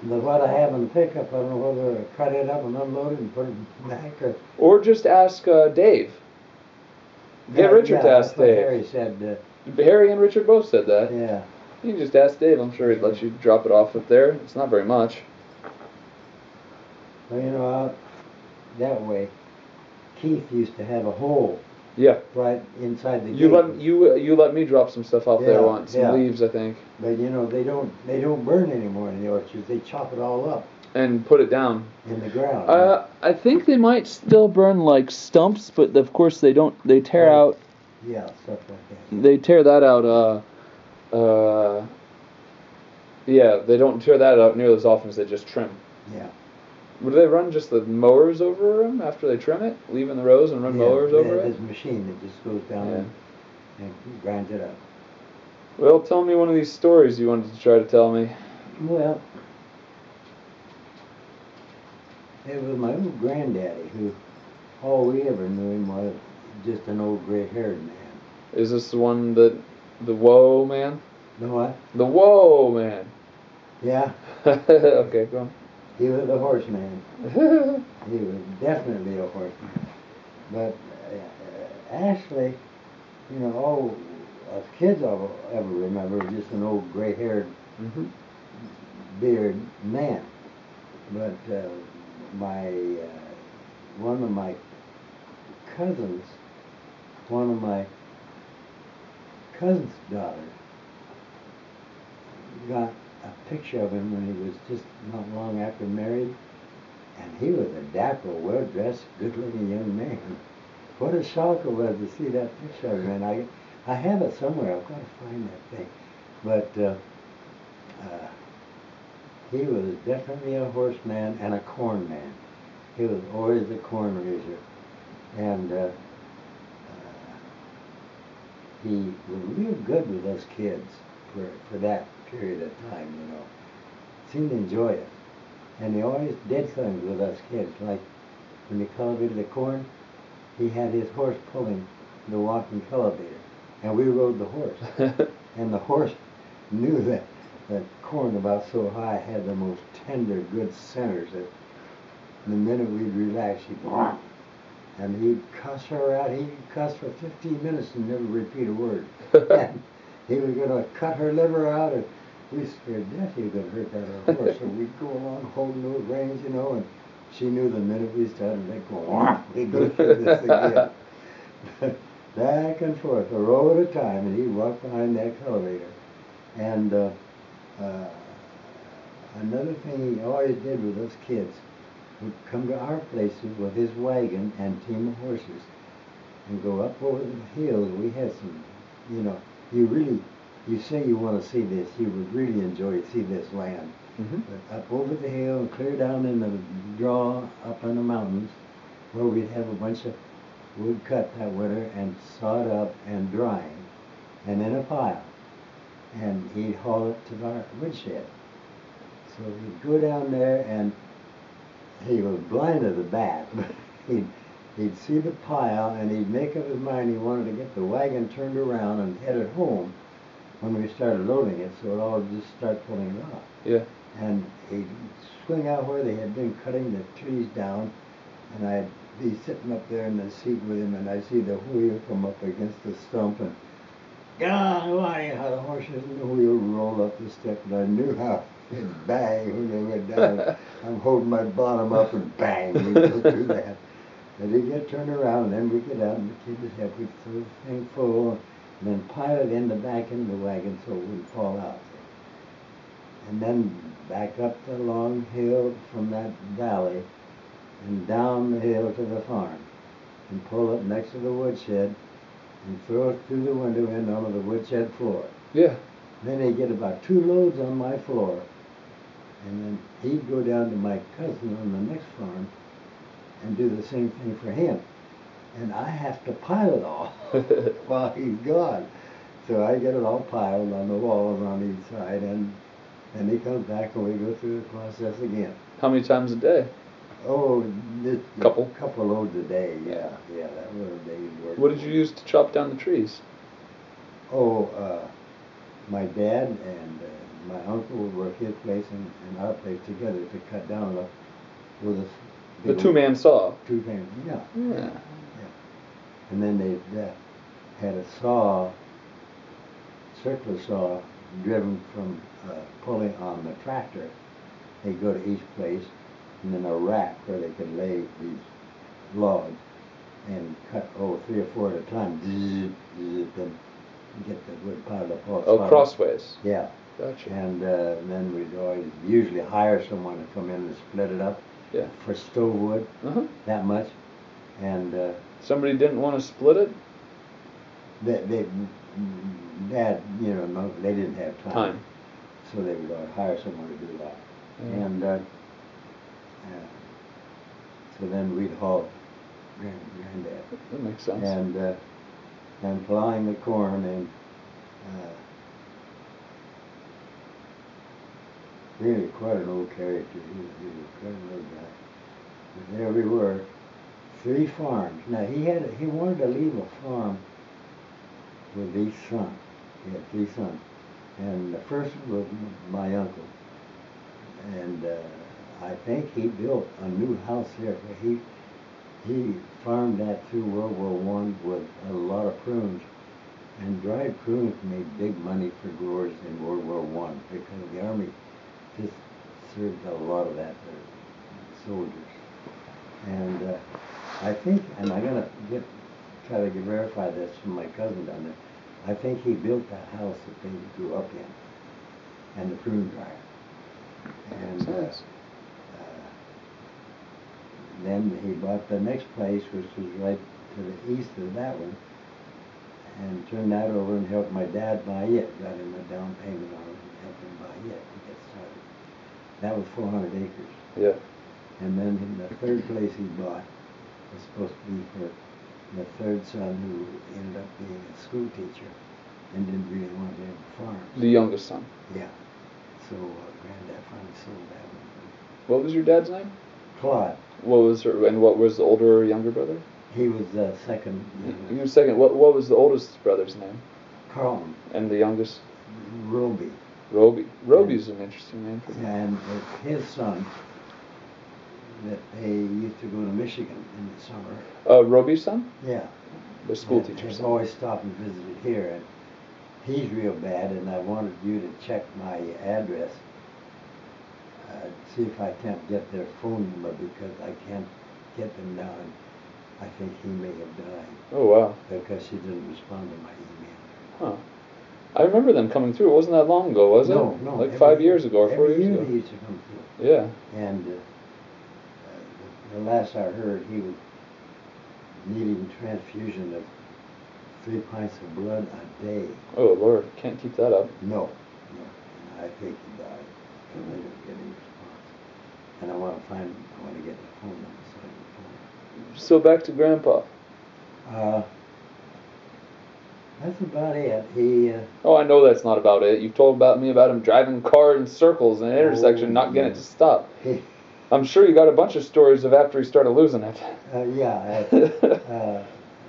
what I have in the pickup, I don't know whether to cut it up and unload it and put it back or. Or just ask Dave. Get Richard to ask that's what Dave. Harry said. Harry and Richard both said that. Yeah. You can just ask Dave. I'm sure he'd let you drop it off up there. It's not very much. Well, you know, out that way, Keith used to have a hole. Yeah. Right inside the gate. You let me drop some stuff off there once. Some leaves, I think. But you know, they don't burn anymore in the orchards. They chop it all up. And put it down in the ground. I think they might still burn like stumps, but of course they don't. They tear out. Yeah, stuff like that. They tear that out. Yeah, they don't tear that out nearly as often as they just trim. Yeah. Would they run just the mowers over them after they trim it, leaving the rows and run mowers over it? There's a machine that just goes down and grinds it up. Well, tell me one of these stories you wanted to try to tell me. Well, it was my old granddaddy who, all we ever knew him was just an old gray-haired man. Is this the one that, the Whoa Man? The what? The Whoa Man. Yeah. Okay, go on. He was a horseman. He was definitely a horseman. But actually, you know, all us kids ever remember was just an old gray-haired, beard man. But one of my cousins' daughter got a picture of him when he was just not long after married, and he was a dapper, well-dressed, good-looking young man. What a shock it was to see that picture of him. And I have it somewhere. I've got to find that thing. But he was definitely a horseman and a corn man. He was always a corn raiser. And he was real good with us kids for that period of time, you know. Seemed to enjoy it. And he always did things with us kids, like when he cultivated the corn, he had his horse pulling the walking cultivator, and we rode the horse. And the horse knew that corn about so high had the most tender, good centers that the minute we'd relax, he'd go, and he'd cuss her out. He'd cuss for 15 minutes and never repeat a word. And he was going to cut her liver out, and we scared death he was going to hurt that other horse. So we'd go along holding those reins, you know, and she knew the minute we started, they'd go, we'd go through this again. Back and forth, a row at a time, and he'd walk behind that cultivator. And another thing he always did with us kids, would come to our places with his wagon and team of horses and go up over the hills. We had some, you know, you say you want to see this, you would really enjoy to see this land. But up over the hill and clear down in the draw up in the mountains where we'd have a bunch of wood cut that winter and sawed up and drying and in a pile. And he'd haul it to our woodshed. So he'd go down there, and he was blind as a bat. He'd see the pile, and he'd make up his mind he wanted to get the wagon turned around and headed home when we started loading it, so it all just start pulling it off. Yeah. And he'd swing out where they had been cutting the trees down, and I'd be sitting up there in the seat with him, and I'd see the wheel come up against the stump, and how the horses in the wheel roll up the step, and I knew how it'd bang when they went down. I'm holding my bottom up, and bang, we go through that. And he'd get turned around, and then we'd get out, and the kid would have, we'd throw the thing full, and then pile it in the back end of the wagon so it wouldn't fall out. And then back up the long hill from that valley, and down the hill to the farm, and pull it next to the woodshed, and throw it through the window and onto the woodshed floor. Yeah. Then he'd get about 2 loads on my floor, and then he'd go down to my cousin on the next farm and do the same thing for him. And I have to pile it all while he's gone. So I get it all piled on the walls on each side, and then he comes back and we go through the process again. How many times a day? Oh, Couple loads a day, yeah, that was a day's work. What did you use to chop down the trees? Oh, my dad and my uncle would work his place and our place together to cut down with a The two-man saw. Two-man, yeah. Yeah. And then they had a saw, circular saw, driven from pulling on the tractor. They'd go to each place, and then a rack where they could lay these logs and cut 3 or 4 at a time. Then get the wood piled up all Oh, crossways. Yeah. Gotcha. And then we'd always usually hire someone to come in and split it up. Yeah. For stove wood, that much. And somebody didn't want to split it? Dad, no, they didn't have time. So they would hire someone to do that. Yeah. And so then we'd haul Granddad. That makes sense. And plowing the corn and really quite an old character. He was quite an old guy. But there we were, 3 farms. Now he wanted to leave a farm with each son. He had 3 sons, and the first one was my uncle. And I think he built a new house there. He farmed that through World War I with a lot of prunes. And dried prunes made big money for growers in World War I because the Army just served a lot of that to soldiers. And I think, and I'm going to try to verify this from my cousin down there, I think he built that house that they grew up in, and the prune dryer. And then he bought the next place, which was right to the east of that one, and turned that over and helped my dad buy it. Got him a down payment on it and helped him buy it to get started. That was 400 acres. Yeah. And then the third place he bought was supposed to be for the third son, who ended up being a school teacher and didn't really want to have a farm. The youngest son. Yeah. So Granddad finally sold that one. What was your dad's name? Claude. What was the older or younger brother? He was the second. He was second. What was the oldest brother's name? Carlton. And the youngest? Roby. Roby's an interesting name for me. And his son, that they used to go to Michigan in the summer. Roby's son? Yeah. The school teacher's son. Always stopped and visited here, and he's real bad, and I wanted you to check my address, see if I can't get their phone number, because I can't get them now, and I think he may have died. Oh, wow. Because he didn't respond to my email. Huh. I remember them coming through. It wasn't that long ago, was it? No. Like 5 years ago or 4 years ago. He used to come through. Yeah. And the last I heard, he was needing transfusion of 3 pints of blood a day. Oh, Lord. Can't keep that up. No. And I think he died because I didn't get any response. And I want to get the phone number so I can phone him. So back to Grandpa. That's about it. He. Oh, I know that's not about it. You've told me about him driving a car in circles in an intersection, not getting it to stop. I'm sure you got a bunch of stories of after he started losing it. Yeah.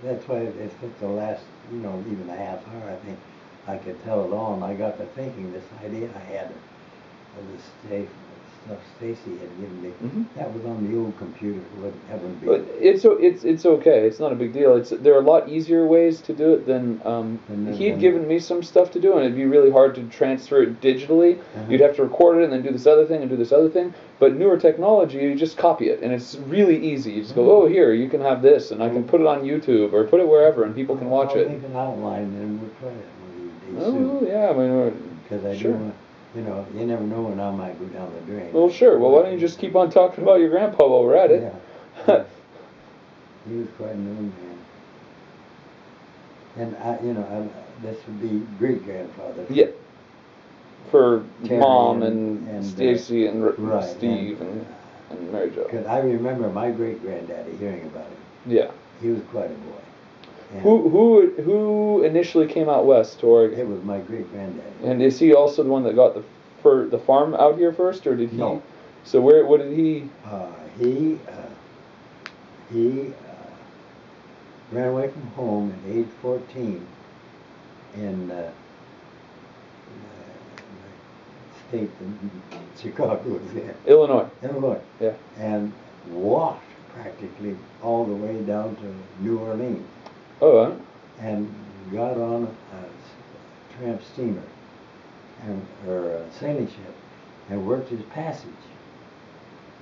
That's why it took the last, even a half hour. I think I could tell it all, and I got to thinking this idea I had of this stuff Stacy had given me. That was on the old computer. That wouldn't be. But it's okay. It's not a big deal. There are a lot easier ways to do it than he'd given me some stuff to do, and it'd be really hard to transfer it digitally. You'd have to record it and then do this other thing and do this other thing. But newer technology, you just copy it, and it's really easy. You just go, oh, here, you can have this, and I can put it on YouTube or put it wherever, and people can watch it. I'll make an outline, and we'll try it one of these days soon. Yeah, I mean, because I do. You never know when I might go down the drain. Well, sure. Well, why don't you just keep on talking about your grandpa while we're at it? Yeah. He was quite an old man. And this would be great grandfather. Yeah. For Terry Mom and Stacy and right, Steve and Mary Jo. Because I remember my great granddaddy hearing about him. Yeah. He was quite a boy. And who initially came out west to Oregon? It was my great granddaddy. And is he also the one that got the farm out here first, or did he? No. So what did he? He ran away from home at age 14 in state that Chicago was in. Illinois. Illinois. Yeah. And walked practically all the way down to New Orleans. Oh, and got on a tramp steamer or a sailing ship and worked his passage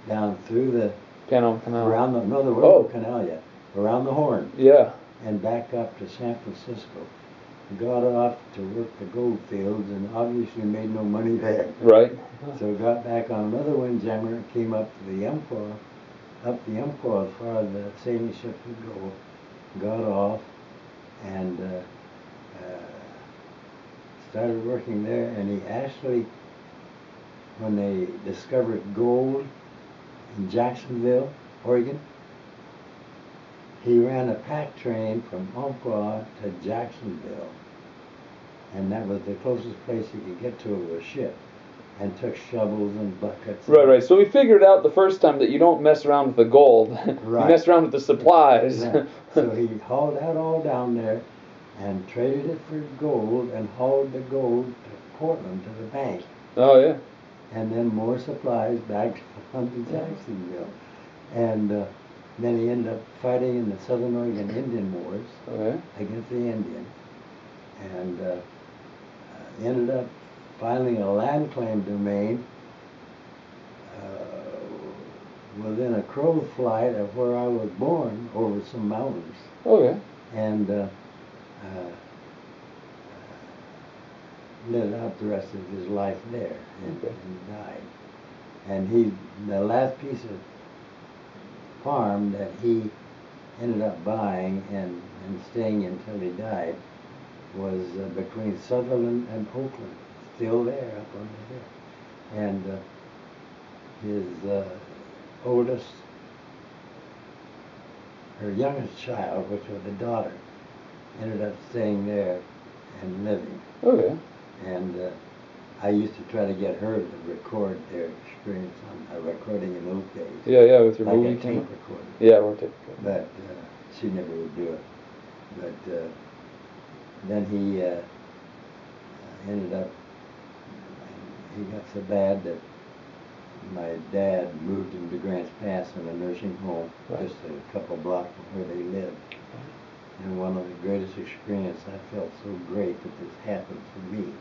down through the Panama Canal. around the no, there wasn't a canal yet, around the Horn. Yeah. And back up to San Francisco. Got off to work the gold fields and obviously made no money there. Right. So got back on another windjammer and came up to the Umpqua, up the Umpqua as far as the sailing ship could go. Got off and started working there, and he actually, when they discovered gold in Jacksonville, Oregon, he ran a pack train from Umpqua to Jacksonville, and that was the closest place he could get to with a ship, and took shovels and buckets. Right. So we figured out the first time that you don't mess around with the gold. Right. You mess around with the supplies. Yeah. So he hauled that all down there and traded it for gold and hauled the gold to Portland to the bank. Oh, yeah. And then more supplies back on to Jacksonville. And then he ended up fighting in the Southern Oregon Indian Wars against the Indians. And ended up filing a land claim domain within a crow flight of where I was born over some mountains. Oh, yeah. And lived out the rest of his life there and died. And the last piece of farm that he ended up buying and staying until he died was between Sutherland and Oakland, still there up on the hill. And his oldest, her youngest child, which was a daughter, ended up staying there and living. Oh, yeah. And I used to try to get her to record their experience on a recording in those days. Yeah, with your like movie a tape recorder. Yeah, or tape recorder. But she never would do it. But then he ended up, he got so bad that my dad moved him to Grants Pass in a nursing home, just a couple blocks from where they lived. And one of the greatest experiences, I felt so great that this happened for me,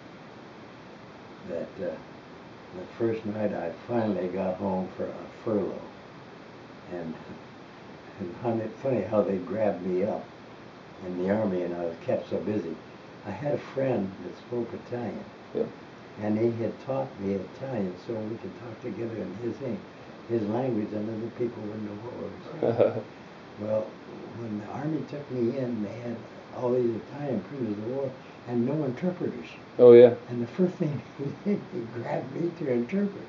that the first night I finally got home for a furlough. And funny how they grabbed me up in the Army, and I was kept so busy. I had a friend that spoke Italian. Yeah. And he had taught me Italian so we could talk together in his language, and other people wouldn't know what we were saying. Well, when the Army took me in, they had all these Italian prisoners of war and no interpreters. Oh, yeah. And the first thing he did, he grabbed me to interpret.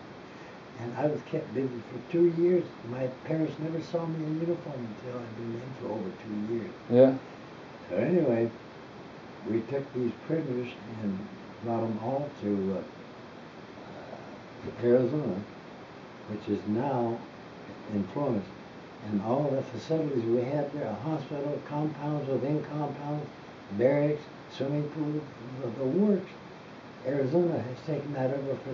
And I was kept busy for 2 years. My parents never saw me in uniform until I'd been in for over 2 years. Yeah. So anyway, we took these prisoners and brought them all to Arizona, which is now in Florence. And all the facilities we had there, a hospital, compounds within compounds, barracks, swimming pool, the works. Arizona has taken that over for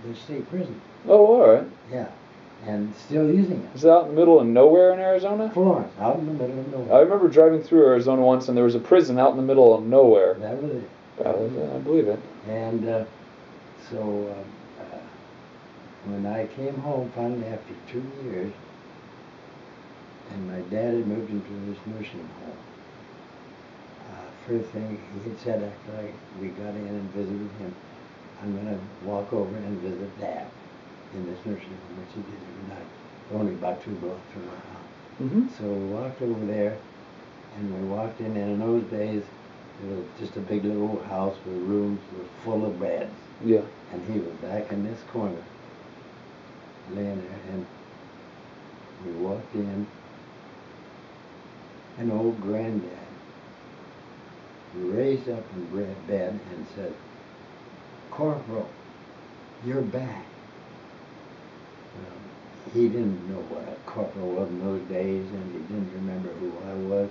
their state prison. Oh, all right. Yeah, and still using it. Is it out in the middle of nowhere in Arizona? Florence, out in the middle of nowhere. I remember driving through Arizona once, and there was a prison out in the middle of nowhere. That was it. I believe it. And so when I came home finally after 2 years, and my dad had moved into this nursing home, first thing he had said after we got in and visited him, I'm going to walk over and visit Dad in this nursing home, which he did every night, only about 2 blocks from our house. Mm-hmm. So we walked over there, and we walked in, and in those days, it was just a big little old house with rooms that were full of beds. Yeah. And he was back in this corner, laying there, and we walked in, and old Granddad raised up in bed and said, Corporal, you're back. He didn't know what a corporal was in those days, and he didn't remember who I was.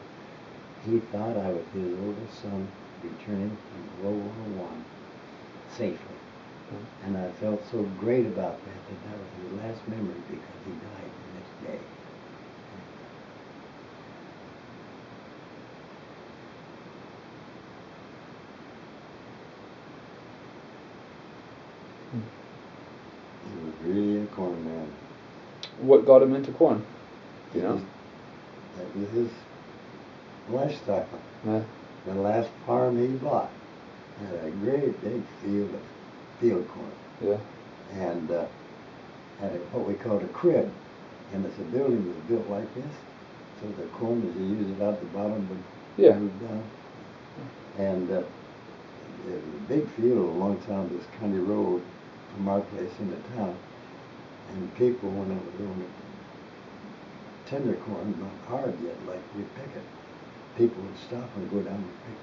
He thought I was his oldest son returning from World War I safely. And I felt so great about that was his last memory because he died the next day. He was really a corn man. What got him into corn? You know? That was his lifestyle. Yeah. The last farm he bought had a great big field of field corn. Yeah. And had what we called a crib. And the building was built like this. So the corn, as you use it out the bottom, would move down. And it was a big field alongside this county road from our place into town. And people, when it was doing tender corn, not hard yet, like we pick it, people would stop and go down and pick.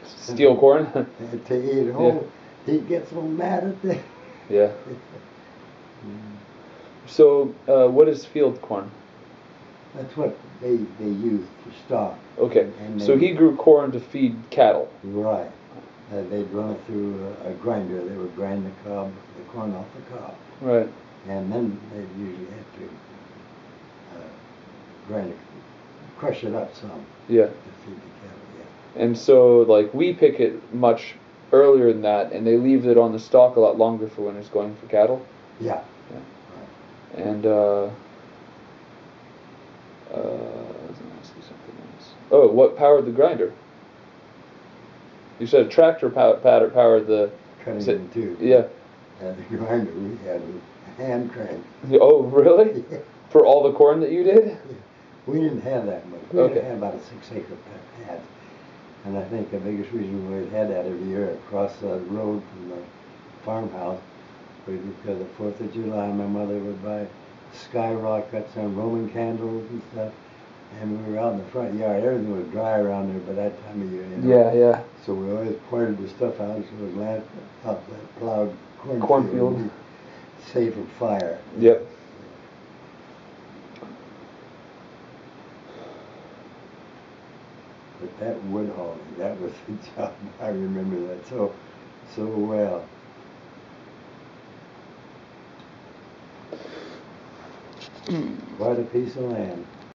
Steal corn? To eat. Oh, yeah. He'd get so mad at them. Yeah. So, what is field corn? That's what they use for stock. Okay. So he grew corn to feed cattle. Right. They'd run it through a grinder. They would grind the corn off the cob. Right. And then they'd usually have to crush it up some. Yeah. To feed the cattle. Yeah. And so, like, we pick it much earlier than that, and they leave it on the stalk a lot longer for when it's going for cattle. Yeah. Yeah. Right. And I was going to ask you something else. Oh, what powered the grinder? You said a tractor powered the... Cutting in two. Yeah. And the grinder we had was a hand crank. Oh, really? Yeah. For all the corn that you did? Yeah. We didn't have that much. We had about a 6-acre patch. And I think the biggest reason we had that every year across the road from the farmhouse was because the 4th of July my mother would buy skyrockets and Roman candles and stuff. And we were out in the front yard. Everything was dry around there by that time of year. You know? Yeah, yeah. So we always pointed the stuff out so it was out that plowed cornfield. Safe from fire. Yep. But that wood hauling, that was the job. I remember that so well. Quite a piece of land.